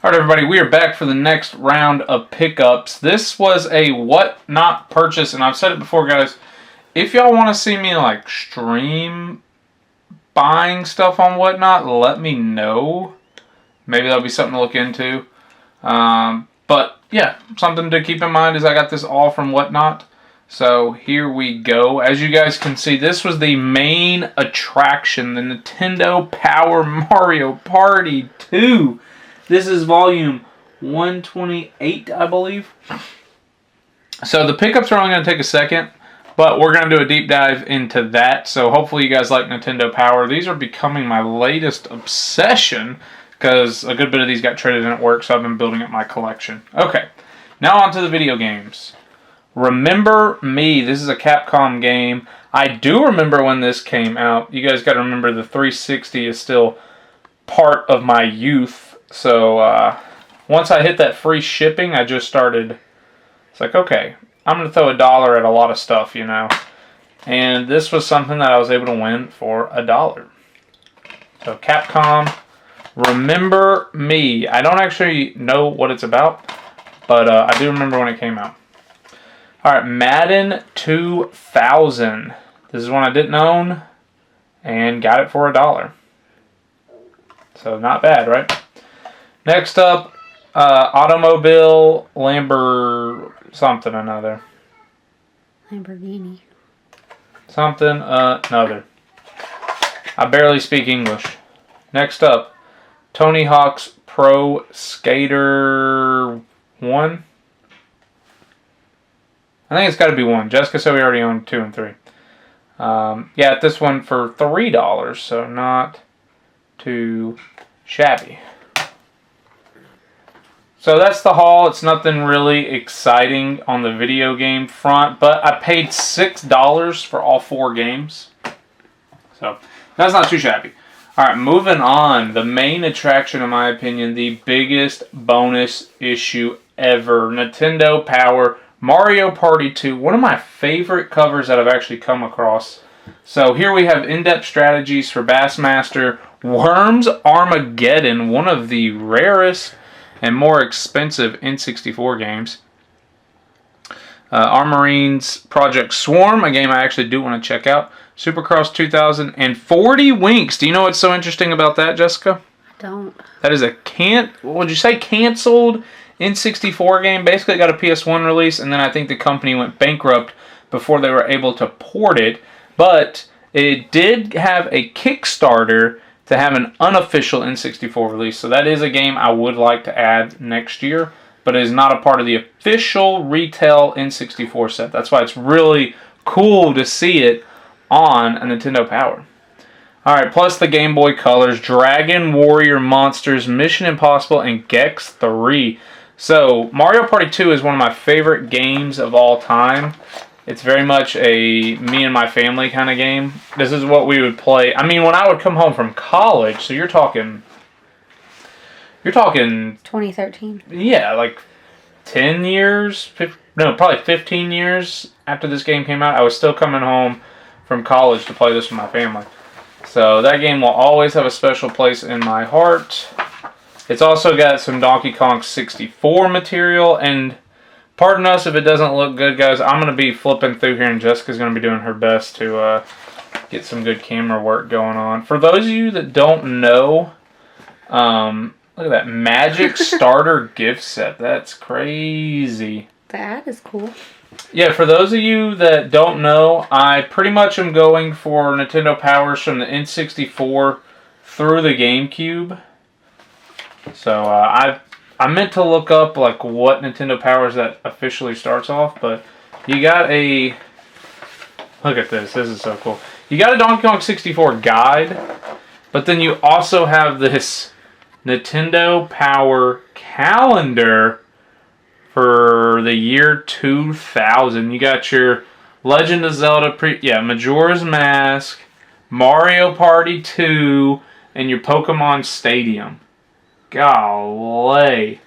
Alright everybody, we are back for the next round of pickups. This was a whatnot purchase, and I've said it before guys, if y'all want to see me like stream buying stuff on whatnot, let me know. Maybe that'll be something to look into. But yeah, something to keep in mind is I got this all from whatnot. So here we go. As you guys can see, this was the main attraction, the Nintendo Power Mario Party 2. This is volume 128, I believe. So the pickups are only going to take a second, but we're going to do a deep dive into that. So hopefully you guys like Nintendo Power. These are becoming my latest obsession because a good bit of these got traded in at work, so I've been building up my collection. Okay, now on to the video games. Remember Me. This is a Capcom game. I do remember when this came out. You guys got to remember the 360 is still part of my youth. So once I hit that free shipping, I just started. It's like, okay, I'm going to throw $1 at a lot of stuff, you know. And this was something that I was able to win for $1. So Capcom, Remember Me. I don't actually know what it's about, but I do remember when it came out. Alright, Madden 2000. This is one I didn't own and got it for $1. So not bad, right? Next up, Automobile something another. Lamborghini. Something another. I barely speak English. Next up, Tony Hawk's Pro Skater 1. I think it's got to be 1. Jessica said we already owned 2 and 3. Yeah, this one for $3, so not too shabby. So that's the haul. It's nothing really exciting on the video game front, but I paid $6 for all 4 games. So that's not too shabby. Alright, moving on. The main attraction, in my opinion, the biggest bonus issue ever. Nintendo Power Mario Party 2. One of my favorite covers that I've actually come across. So here we have in-depth strategies for Bassmaster. Worms Armageddon, one of the rarest and more expensive N64 games. Armorines Project Swarm, a game I actually do want to check out. Supercross 2000 and 40 Winks. Do you know what's so interesting about that, Jessica? Don't. That is a would you say canceled N64 game? Basically got a PS1 release, and then I think the company went bankrupt before they were able to port it. But it did have a Kickstarter to have an unofficial N64 release. So that is a game I would like to add next year, but it is not a part of the official retail N64 set. That's why it's really cool to see it on a Nintendo Power. Alright, plus the Game Boy Colors, Dragon Warrior Monsters, Mission Impossible, and Gex 3. So, Mario Party 2 is one of my favorite games of all time. It's very much a me and my family kind of game. This is what we would play. I mean, when I would come home from college, so you're talking 2013. Yeah, like 10 years, probably 15 years after this game came out. I was still coming home from college to play this with my family. So that game will always have a special place in my heart. It's also got some Donkey Kong 64 material, and pardon us if it doesn't look good, guys. I'm going to be flipping through here, and Jessica's going to be doing her best to get some good camera work going on. For those of you that don't know, look at that. Magic Starter gift set. That's crazy. The ad is cool. Yeah, for those of you that don't know, I pretty much am going for Nintendo Powers from the N64 through the GameCube. So I meant to look up like what Nintendo Powers that officially starts off, but you got a... Look at this. This is so cool. You got a Donkey Kong 64 guide, but then you also have this Nintendo Power calendar for the year 2000. You got your Legend of Zelda, Majora's Mask, Mario Party 2, and your Pokemon Stadium. Golly.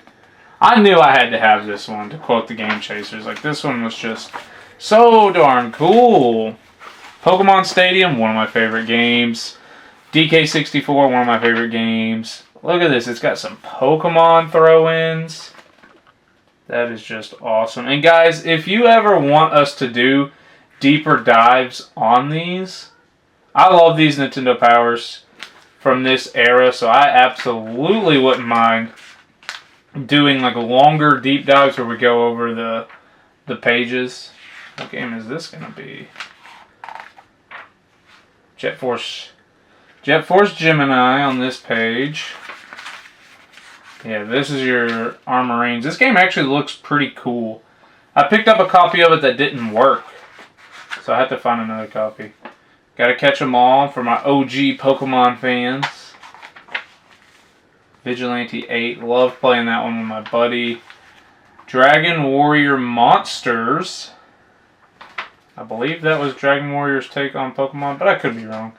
I knew I had to have this one, to quote the Game Chasers. Like, this one was just so darn cool. Pokemon Stadium, one of my favorite games. DK64, one of my favorite games. Look at this. It's got some Pokemon throw-ins. That is just awesome. And guys, if you ever want us to do deeper dives on these, I love these Nintendo Powers from this era, so I absolutely wouldn't mind doing like longer deep dives where we go over the pages. What game is this going to be? Jet Force Gemini on this page. Yeah, this is your Armorines. This game actually looks pretty cool. I picked up a copy of it that didn't work, so I had to find another copy. Gotta catch them all for my OG Pokemon fans. Vigilante 8. Love playing that one with my buddy. Dragon Warrior Monsters. I believe that was Dragon Warrior's take on Pokemon, but I could be wrong.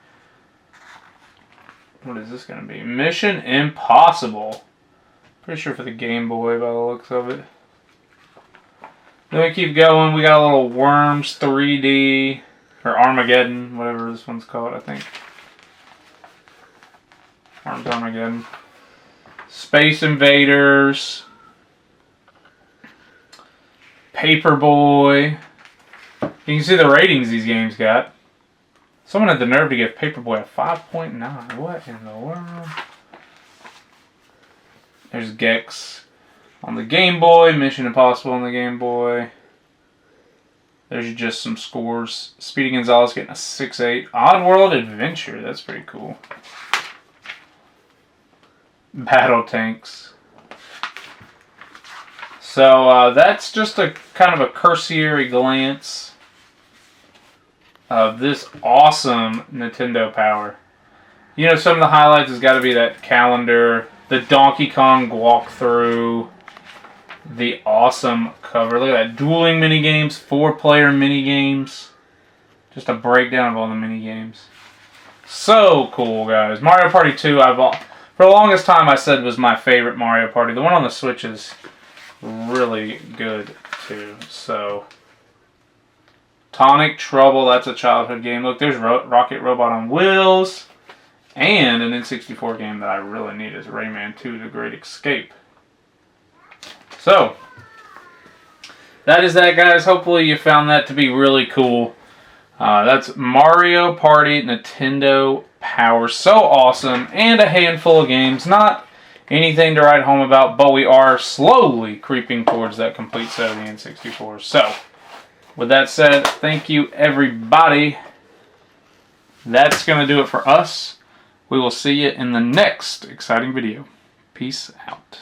What is this going to be? Mission Impossible. Pretty sure for the Game Boy by the looks of it. Then we keep going. We got a little Worms 3D. Or Armageddon, whatever this one's called, I think. Arms Armageddon. Space Invaders. Paperboy. You can see the ratings these games got. Someone had the nerve to give Paperboy a 5.9. What in the world? There's Gex on the Game Boy. Mission Impossible on the Game Boy. There's just some scores. Speedy Gonzalez getting a 6.8. Oddworld Adventure. That's pretty cool. Battle Tanks. So that's just a kind of a cursory glance of this awesome Nintendo Power. You know, some of the highlights has got to be that calendar, the Donkey Kong walkthrough, the awesome cover. Look at that. Dueling minigames, 4-player minigames. Just a breakdown of all the minigames. So cool, guys. Mario Party 2, for the longest time I said was my favorite Mario Party. The one on the Switch is really good, too. So, Tonic Trouble, that's a childhood game. Look, there's Rocket Robot on Wheels. And an N64 game that I really need is Rayman 2: The Great Escape. So, that is that, guys. Hopefully you found that to be really cool. That's Mario Party Nintendo Power. So awesome. And a handful of games. Not anything to write home about, but we are slowly creeping towards that complete set of the N64. So, with that said, thank you, everybody. That's going to do it for us. We will see you in the next exciting video. Peace out.